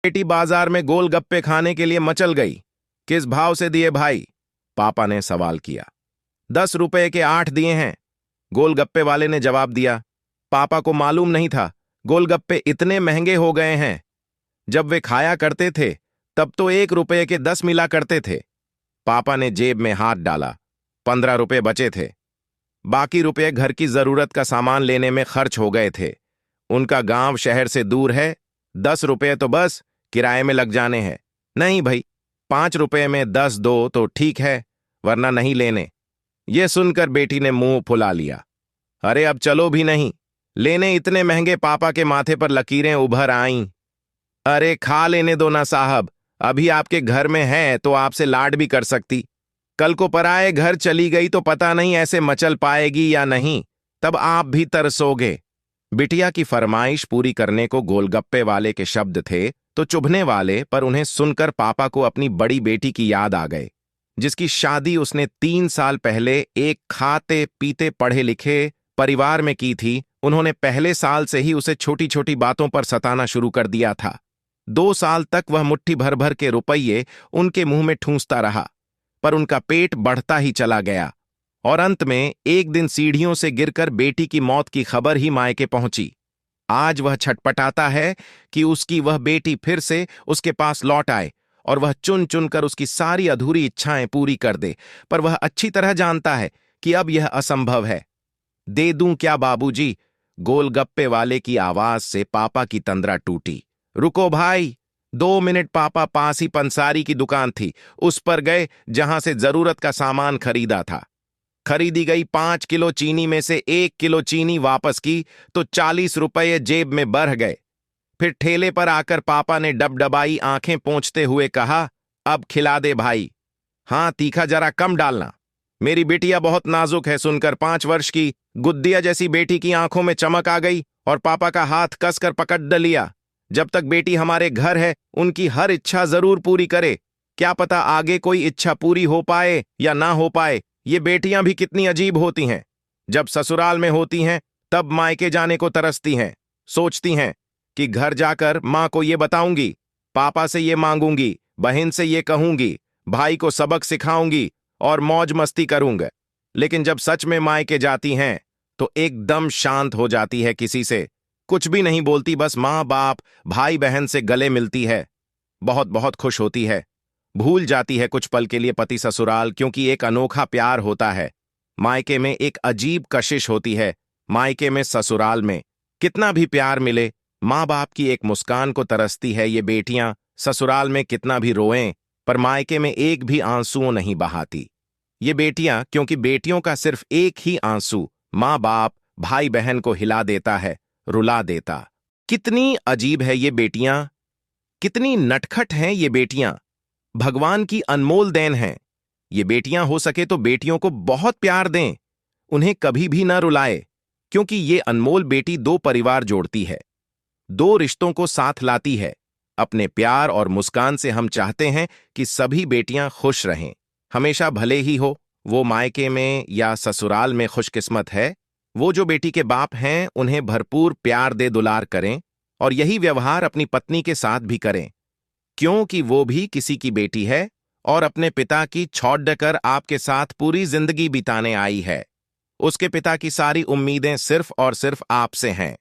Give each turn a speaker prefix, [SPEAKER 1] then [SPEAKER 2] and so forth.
[SPEAKER 1] बेटी बाजार में गोलगप्पे खाने के लिए मचल गई। किस भाव से दिए भाई? पापा ने सवाल किया। 10 रुपए के 8 दिए हैं, गोलगप्पे वाले ने जवाब दिया। पापा को मालूम नहीं था गोलगप्पे इतने महंगे हो गए हैं। जब वे खाया करते थे तब तो 1 रुपए के 10 मिला करते थे। पापा ने जेब में हाथ डाला। 15 रुपए बचे थे। बाकी रुपए घर की जरूरत का सामान लेने में खर्च हो गए थे। उनका गांव शहर से दूर है। 10 रुपए तो बस किराए में लग जाने हैं। नहीं भाई, 5 रुपए में 10 दो तो ठीक है, वरना नहीं लेने। यह सुनकर बेटी ने मुंह फुला लिया। अरे अब चलो भी नहीं लेने, इतने महंगे। पापा के माथे पर लकीरें उभर आईं। अरे खा लेने दो ना साहब, अभी आपके घर में है तो आपसे लाड भी कर सकती। कल को पराए घर चली गई तो पता नहीं ऐसे मचल पाएगी या नहीं, तब आप भी तरसोगे। बिटिया की फरमाइश पूरी करने को गोलगप्पे वाले के शब्द थे तो चुभने वाले, पर उन्हें सुनकर पापा को अपनी बड़ी बेटी की याद आ गए, जिसकी शादी उसने 3 साल पहले एक खाते पीते पढ़े लिखे परिवार में की थी। उन्होंने पहले साल से ही उसे छोटी छोटी बातों पर सताना शुरू कर दिया था। 2 साल तक वह मुट्ठी भर भर के रुपये उनके मुंह में ठूंसता रहा, पर उनका पेट बढ़ता ही चला गया और अंत में एक दिन सीढ़ियों से गिरकर बेटी की मौत की खबर ही मायके पहुंची। आज वह छटपटाता है कि उसकी वह बेटी फिर से उसके पास लौट आए और वह चुन चुनकर उसकी सारी अधूरी इच्छाएं पूरी कर दे, पर वह अच्छी तरह जानता है कि अब यह असंभव है। दे दूं क्या बाबूजी? गोलगप्पे वाले की आवाज से पापा की तंद्रा टूटी। रुको भाई, 2 मिनट। पापा पास ही पंसारी की दुकान थी, उस पर गए जहां से जरूरत का सामान खरीदा था। खरीदी गई 5 किलो चीनी में से 1 किलो चीनी वापस की तो 40 रुपये जेब में बढ़ गए। फिर ठेले पर आकर पापा ने डबडबाई आंखें पोंछते हुए कहा, अब खिला दे भाई। हाँ, तीखा जरा कम डालना। मेरी बिटिया बहुत नाजुक है। सुनकर 5 वर्ष की गुद्दिया जैसी बेटी की आंखों में चमक आ गई और पापा का हाथ कसकर पकड़ लिया। जब तक बेटी हमारे घर है उनकी हर इच्छा जरूर पूरी करे। क्या पता आगे कोई इच्छा पूरी हो पाए या ना हो पाए। ये बेटियां भी कितनी अजीब होती हैं। जब ससुराल में होती हैं तब मायके जाने को तरसती हैं। सोचती हैं कि घर जाकर मां को ये बताऊंगी, पापा से ये मांगूंगी, बहन से ये कहूंगी, भाई को सबक सिखाऊंगी और मौज मस्ती करूंगा। लेकिन जब सच में मायके जाती हैं तो एकदम शांत हो जाती है। किसी से कुछ भी नहीं बोलती, बस माँ बाप भाई बहन से गले मिलती है। बहुत बहुत खुश होती है। भूल जाती है कुछ पल के लिए पति ससुराल, क्योंकि एक अनोखा प्यार होता है। मायके में एक अजीब कशिश होती है। मायके में ससुराल में कितना भी प्यार मिले, माँ बाप की एक मुस्कान को तरसती है ये बेटियां। ससुराल में कितना भी रोएं, पर मायके में एक भी आंसुओं नहीं बहाती ये बेटियां, क्योंकि बेटियों का सिर्फ एक ही आंसू माँ बाप भाई बहन को हिला देता है, रुला देता। कितनी अजीब है ये बेटियां, कितनी नटखट हैं ये बेटियां। भगवान की अनमोल देन हैं ये बेटियां। हो सके तो बेटियों को बहुत प्यार दें, उन्हें कभी भी ना रुलाए, क्योंकि ये अनमोल बेटी 2 परिवार जोड़ती है, 2 रिश्तों को साथ लाती है। अपने प्यार और मुस्कान से हम चाहते हैं कि सभी बेटियां खुश रहें, हमेशा भले ही हो वो मायके में या ससुराल में खुशकिस्मत है। वो जो बेटी के बाप हैं उन्हें भरपूर प्यार दे दुलार करें और यही व्यवहार अपनी पत्नी के साथ भी करें, क्योंकि वो भी किसी की बेटी है और अपने पिता की छोड़ कर आपके साथ पूरी जिंदगी बिताने आई है। उसके पिता की सारी उम्मीदें सिर्फ और सिर्फ आपसे हैं।